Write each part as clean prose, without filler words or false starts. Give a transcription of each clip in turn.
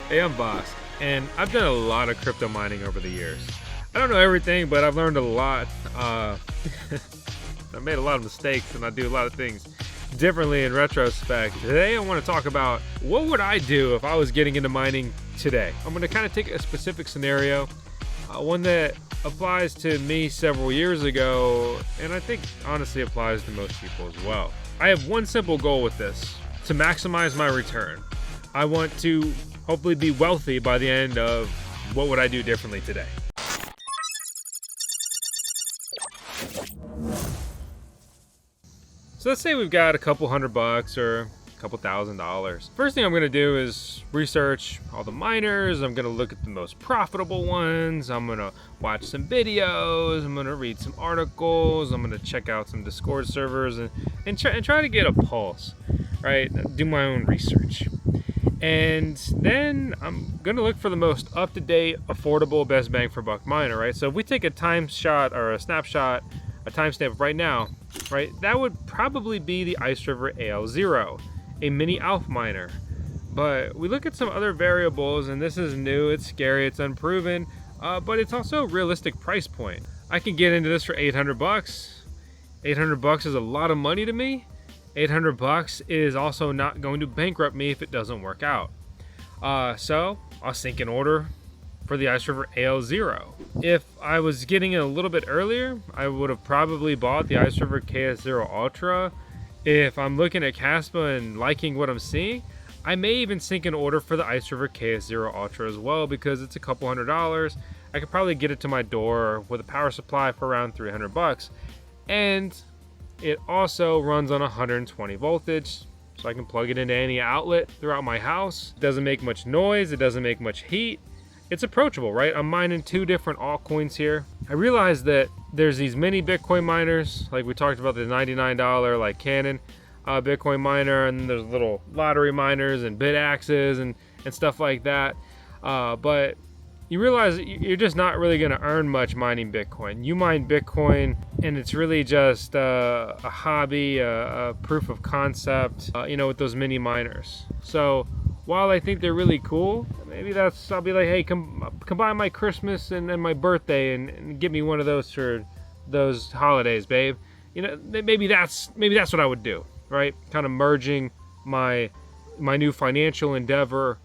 Hey, I'm Vosk, and I've done a lot of crypto mining over the years. I don't know everything, but I've learned a lot. I made a lot of mistakes, and I do a lot of things differently in retrospect. Today, I want to talk about what would I do if I was getting into mining today. I'm going to kind of take a specific scenario, one that applies to me several years ago, and I think honestly applies to most people as well. I have one simple goal with this: to maximize my return. I want to hopefully be wealthy by the end of what would I do differently today. So let's say we've got a couple $100 or a couple $1,000. First thing I'm gonna do is research all the miners. I'm gonna look at the most profitable ones. I'm gonna watch some videos. I'm gonna read some articles. I'm gonna check out some Discord servers and try to get a pulse, right? Do my own research. And then I'm gonna look for the most up-to-date, affordable, best bang for buck miner, right? So if we take a time shot or a snapshot, a timestamp right now, right, that would probably be the Iceriver AL0, a mini ALPH miner. But we look at some other variables, and this is new, it's scary, it's unproven, but it's also a realistic price point. I can get into this for 800 bucks. 800 bucks is a lot of money to me. 800 bucks is also not going to bankrupt me if it doesn't work out. So I'll sink an order for the Iceriver AL0. If I was getting it a little bit earlier, I would have probably bought the Iceriver KS0 Ultra. If I'm looking at Kaspa and liking what I'm seeing, I may even sink an order for the Iceriver KS0 Ultra as well, because it's a couple $100. I could probably get it to my door with a power supply for around 300 bucks. And it also runs on 120 voltage, so I can plug it into any outlet throughout my house. It doesn't make much noise, it doesn't make much heat. It's approachable, right? I'm mining two different altcoins here. I realized that there's these mini Bitcoin miners, like we talked about the $99 like Canaan Bitcoin miner, and then there's little lottery miners and Bitaxes and stuff like that. But you realize you're just not really going to earn much mining Bitcoin. You mine Bitcoin, and it's really just a hobby, a proof of concept, with those mini miners. So while I think they're really cool, maybe I'll be like, hey, come by my Christmas and my birthday and get me one of those for those holidays, babe. Maybe that's what I would do, right? Kind of merging my new financial endeavor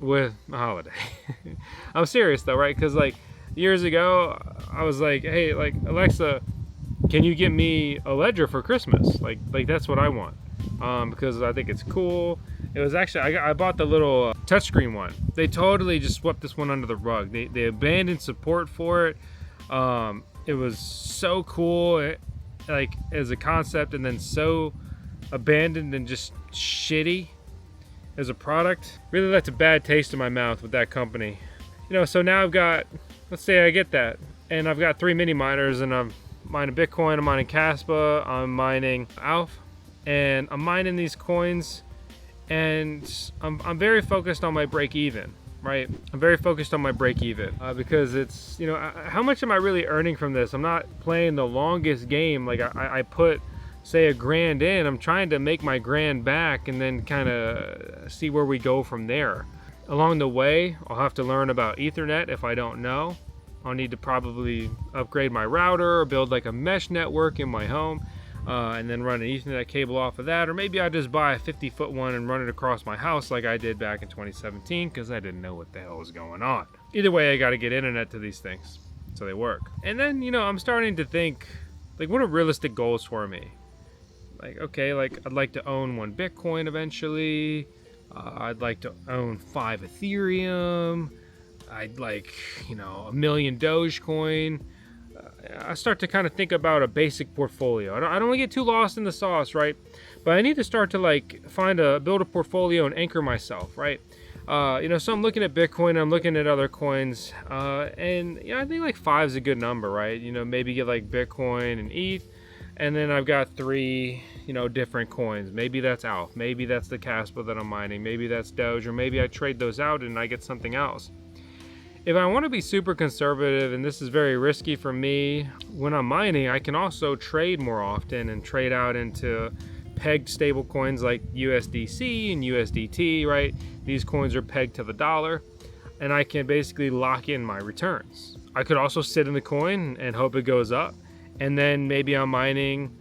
with a holiday. I'm serious though, right? Because like years ago, I was like, hey, like, Alexa, can you get me a ledger for Christmas? Like that's what I want, because I think it's cool. It was actually, I bought the little touchscreen one. They totally just swept this one under the rug. They abandoned support for it. It was so cool, like as a concept, and then so abandoned and just shitty as a product. Really left a bad taste in my mouth with that company. So now I've got, let's say I get that, and I've got 3 mini miners, and I'm mining Bitcoin, I'm mining Kaspa, I'm mining ALPH, and I'm mining these coins, and I'm very focused on my break even, right? I'm very focused on my break even because it's, how much am I really earning from this? I'm not playing the longest game. Like I put, say, $1,000 in, I'm trying to make my $1,000 back and then kind of see where we go from there. Along the way, I'll have to learn about Ethernet if I don't know. I'll need to probably upgrade my router or build like a mesh network in my home, and then run an Ethernet cable off of that. Or maybe I just buy a 50-foot one and run it across my house like I did back in 2017, because I didn't know what the hell was going on. Either way, I got to get internet to these things so they work. And then, I'm starting to think, like, what are realistic goals for me? Like, okay, like I'd like to own 1 Bitcoin eventually. I'd like to own 5 Ethereum. I'd like, 1 million Dogecoin. I start to kind of think about a basic portfolio. I don't want to get too lost in the sauce, right? But I need to start to build a portfolio and anchor myself, right? So I'm looking at Bitcoin, I'm looking at other coins, and I think like 5 is a good number, right? Maybe get like Bitcoin and ETH, and then I've got 3, different coins. Maybe that's ALPH, maybe that's the Kaspa that I'm mining, maybe that's Doge, or maybe I trade those out and I get something else. If I want to be super conservative, and this is very risky for me, when I'm mining, I can also trade more often and trade out into pegged stable coins like USDC and USDT, right? These coins are pegged to the dollar, and I can basically lock in my returns. I could also sit in the coin and hope it goes up, and then maybe I'm mining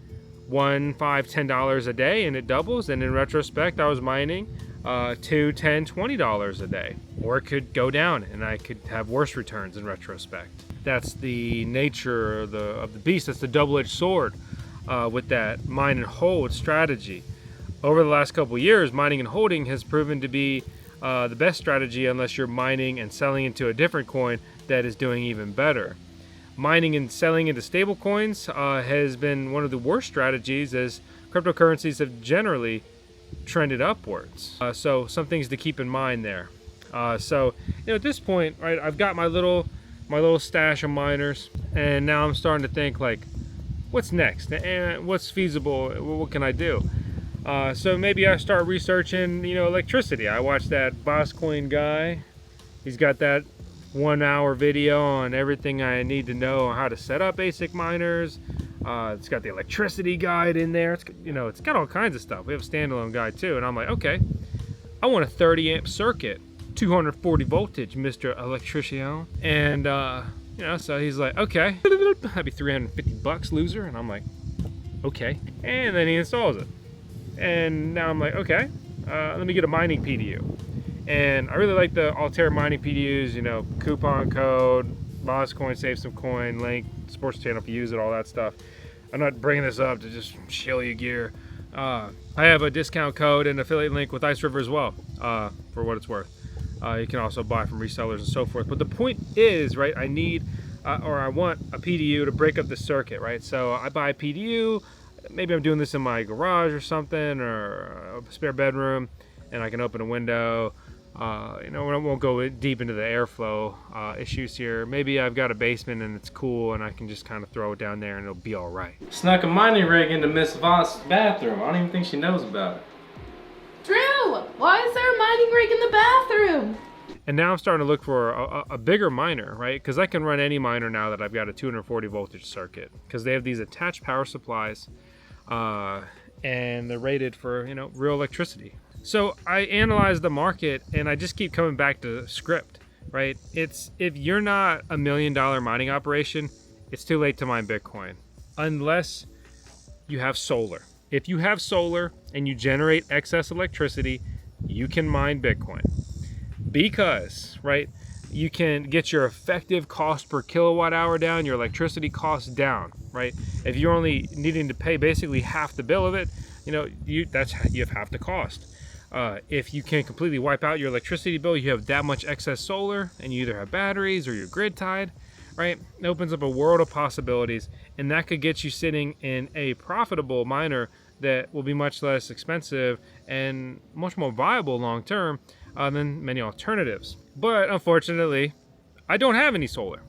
$1, $5, $10 a day and it doubles, and in retrospect I was mining $2, $10, $20 a day. Or it could go down and I could have worse returns in retrospect. That's the nature of the beast. That's the double-edged sword with that mine and hold strategy. Over the last couple of years, mining and holding has proven to be the best strategy unless you're mining and selling into a different coin that is doing even better. Mining and selling into stable coins has been one of the worst strategies, as cryptocurrencies have generally trended upwards. So some things to keep in mind there. So at this point, right, I've got my little stash of miners, and now I'm starting to think like, what's next and what's feasible? What can I do? So maybe I start researching, electricity. I watched that VoskCoin guy. He's got that 1-hour video on everything I need to know on how to set up ASIC miners. It's got the electricity guide in there. It's got all kinds of stuff. We have a standalone guide too. And I'm like, okay, I want a 30 amp circuit, 240 voltage, Mr. Electrician. And, so he's like, okay, that'd be $350, loser. And I'm like, okay. And then he installs it. And now I'm like, okay, let me get a mining PDU. And I really like the Altera mining PDUs, coupon code, VoskCoin, save some coin, link, sports channel if you use it, all that stuff. I'm not bringing this up to just shill you gear. I have a discount code and affiliate link with Iceriver as well, for what it's worth. You can also buy from resellers and so forth. But the point is, right, I need, or I want a PDU to break up the circuit, right? So I buy a PDU, maybe I'm doing this in my garage or something, or a spare bedroom, and I can open a window. I won't go deep into the airflow issues here. Maybe I've got a basement and it's cool and I can just kind of throw it down there and it'll be all right. Snuck a mining rig into Miss Vosk's bathroom. I don't even think she knows about it. Drew, why is there a mining rig in the bathroom? And now I'm starting to look for a bigger miner, right? Because I can run any miner now that I've got a 240 voltage circuit, because they have these attached power supplies and they're rated for, real electricity. So I analyze the market and I just keep coming back to script, right? If you're not $1 million mining operation, it's too late to mine Bitcoin unless you have solar. If you have solar and you generate excess electricity, you can mine Bitcoin because, right, you can get your effective cost per kilowatt hour down, your electricity costs down, right? If you're only needing to pay basically half the bill of it, you have half the cost. If you can completely wipe out your electricity bill, you have that much excess solar, and you either have batteries or you're grid tied, right? It opens up a world of possibilities, and that could get you sitting in a profitable miner that will be much less expensive and much more viable long term than many alternatives. But unfortunately, I don't have any solar.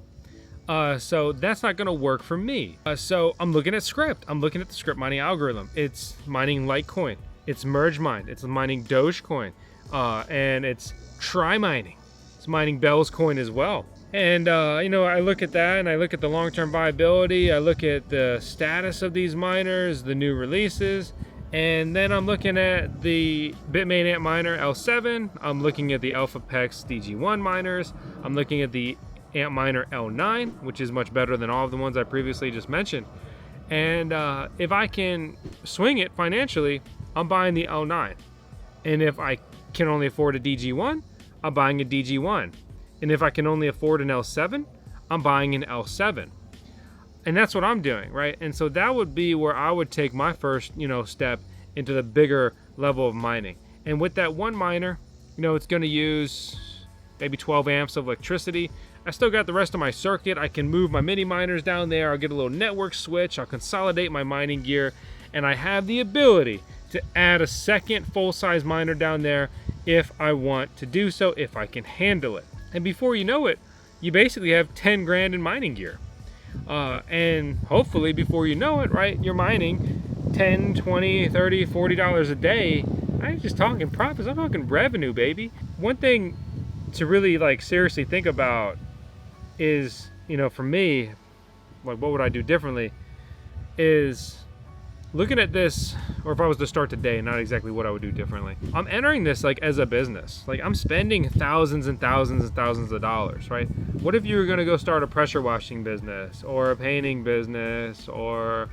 So that's not going to work for me. So I'm looking at script. I'm looking at the script mining algorithm. It's mining Litecoin. It's merge mine. It's mining Dogecoin. And it's try mining. It's mining Bell's coin as well. And, I look at that and I look at the long-term viability. I look at the status of these miners, the new releases. And then I'm looking at the Bitmain Antminer L7. I'm looking at the ALPH DG1 miners. I'm looking at the Antminer L9, which is much better than all of the ones I previously just mentioned. And if I can swing it financially, I'm buying the L9. And if I can only afford a DG1, I'm buying a DG1. And if I can only afford an L7, I'm buying an L7. And that's what I'm doing, right? And so that would be where I would take my first, step into the bigger level of mining. And with that one miner, it's going to use maybe 12 amps of electricity. I still got the rest of my circuit. I can move my mini miners down there. I'll get a little network switch. I'll consolidate my mining gear. And I have the ability to add a second full-size miner down there if I want to do so, if I can handle it. And before you know it, you basically have 10 grand in mining gear. And hopefully before you know it, right, you're mining $10, $20, $30, $40 a day. I ain't just talking profits, I'm talking revenue, baby. One thing to really seriously think about is, for me, what would I do differently, is looking at this, or if I was to start today, not exactly what I would do differently. I'm entering this like as a business. Like I'm spending thousands and thousands and thousands of dollars, right? What if you were gonna go start a pressure washing business or a painting business or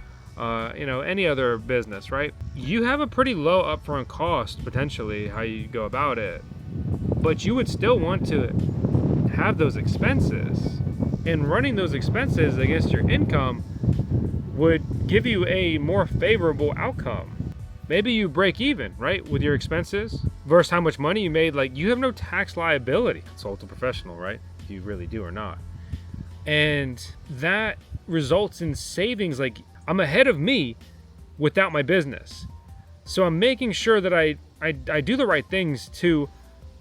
you know, any other business, right? You have a pretty low upfront cost, potentially, how you go about it. But you would still want to have those expenses. And running those expenses against your income would give you a more favorable outcome. Maybe you break even, right, with your expenses versus how much money you made. Like, you have no tax liability. Consult a professional, right? If you really do or not. And that results in savings. Like, I'm ahead of me without my business. So I'm making sure that I do the right things to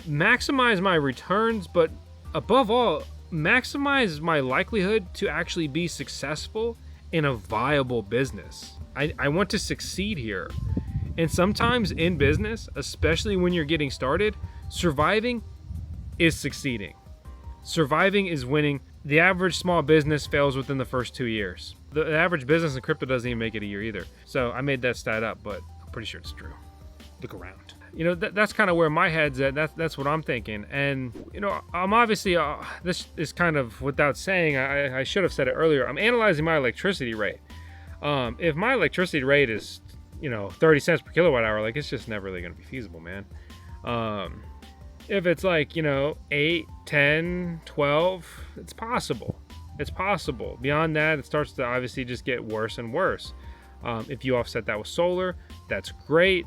maximize my returns, but above all, maximize my likelihood to actually be successful in a viable business. I want to succeed here. And sometimes in business, especially when you're getting started, surviving is succeeding. Surviving is winning. The average small business fails within the first 2 years. The average business in crypto doesn't even make it a year either. So I made that stat up, but I'm pretty sure it's true. Look around. You know, that's kind of where my head's at. That's what I'm thinking. And, you know, I'm obviously, this is kind of without saying, I should have said it earlier. I'm analyzing my electricity rate. If my electricity rate is, you know, 30 cents per kilowatt hour, like, it's just never really going to be feasible, man. If it's like, you know, 8, 10, 12, it's possible. It's possible. Beyond that, it starts to obviously just get worse and worse. If you offset that with solar, that's great.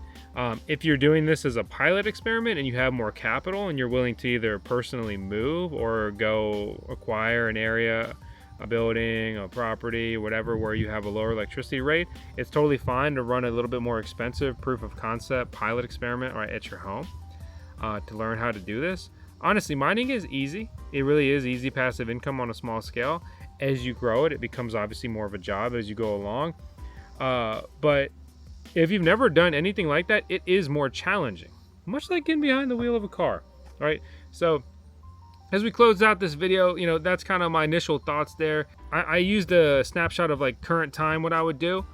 If you're doing this as a pilot experiment and you have more capital and you're willing to either personally move or go acquire an area, a building, a property, whatever, where you have a lower electricity rate, it's totally fine to run a little bit more expensive proof of concept pilot experiment right at your home to learn how to do this. Honestly, mining is easy. It really is easy passive income on a small scale. As you grow it, it becomes obviously more of a job as you go along. But if you've never done anything like that, it is more challenging, much like getting behind the wheel of a car, right? So as we close out this video, you know, that's kind of my initial thoughts there. I used a snapshot of like current time, what I would do.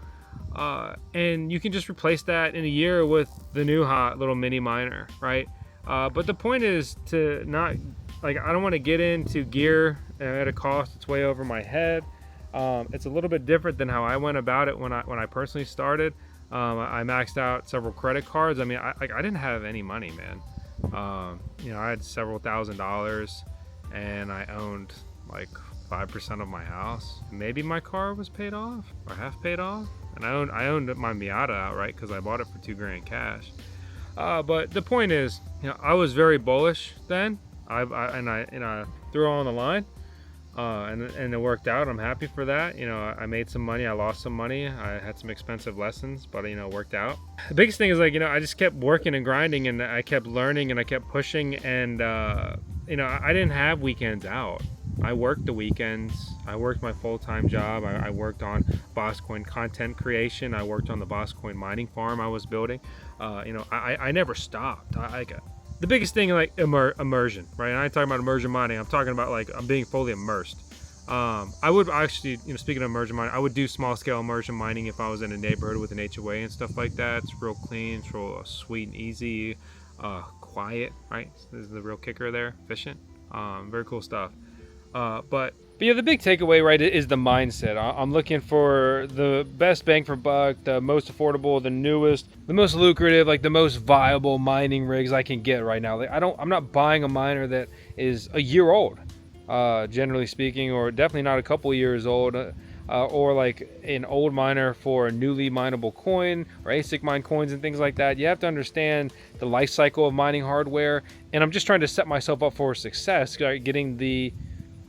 And you can just replace that in a year with the new hot little mini miner, right? But the point is to not, like, I don't want to get into gear at a cost that's way over my head. It's a little bit different than how I went about it when I personally started. I maxed out several credit cards. I mean, I didn't have any money, man. You know, I had several $1,000s and I owned like 5% of my house. Maybe my car was paid off or half paid off. And I owned my Miata outright because I bought it for $2,000 cash. But the point is, you know, I was very bullish then. I threw it all on the line. And it worked out. I'm happy for that. You know, I made some money. I lost some money. I had some expensive lessons, but, you know, it worked out. The biggest thing is, like, you know, I just kept working and grinding, and I kept learning, and I kept pushing. And, you know, I didn't have weekends out. I worked the weekends. I worked my full-time job. I worked on VoskCoin content creation. I worked on the VoskCoin mining farm I was building. You know, I never stopped. The biggest thing, like immersion, right? And I ain't talking about immersion mining. I'm talking about, like, I'm being fully immersed. I would actually, you know, speaking of immersion mining, I would do small scale immersion mining if I was in a neighborhood with an HOA and stuff like that. It's real clean, it's real sweet and easy, quiet, right? This is the real kicker there, efficient. Very cool stuff. But yeah, the big takeaway, right, is the mindset. I'm looking for the best bang for buck, the most affordable, the newest, the most lucrative, like the most viable mining rigs I can get right now. Like, I'm not buying a miner that is a year old, generally speaking, or definitely not a couple years old, or like an old miner for a newly mineable coin or ASIC mine coins and things like that. You have to understand the life cycle of mining hardware, and I'm just trying to set myself up for success, getting the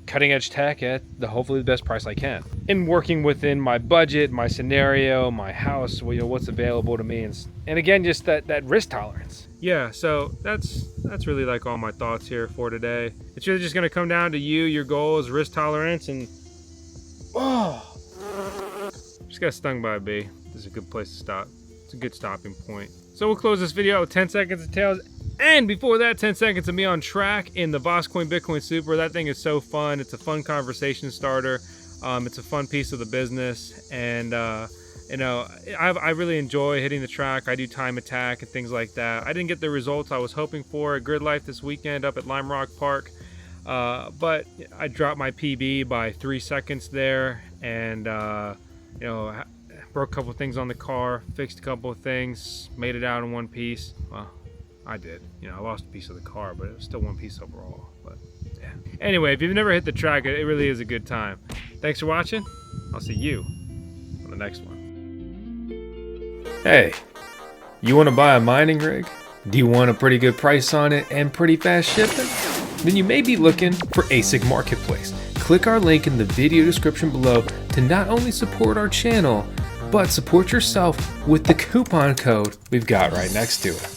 cutting edge tech at hopefully the best price I can, and working within my budget, my scenario, my house, you know, what's available to me, and again, just that risk tolerance. Yeah, so that's really like all my thoughts here for today. It's really just going to come down to you, your goals, risk tolerance, and just got stung by a bee. This is a good place to stop. It's a good stopping point. So we'll close this video with 10 seconds of tails. And before that, 10 seconds of me on track in the VoskCoin Bitcoin Super. That thing is so fun. It's a fun conversation starter. It's a fun piece of the business. And You know, I really enjoy hitting the track. I do time attack and things like that. I didn't get the results I was hoping for at Grid Life this weekend up at Lime Rock Park, but I dropped my PB by 3 seconds there, and you know, broke a couple things on the car, fixed a couple of things, made it out in one piece. Well, I did. You know, I lost a piece of the car, but it was still one piece overall. But yeah. Anyway, if you've never hit the track, it really is a good time. Thanks for watching. I'll see you on the next one. Hey, you want to buy a mining rig? Do you want a pretty good price on it and pretty fast shipping? Then you may be looking for ASIC Marketplace. Click our link in the video description below to not only support our channel, but support yourself with the coupon code we've got right next to it.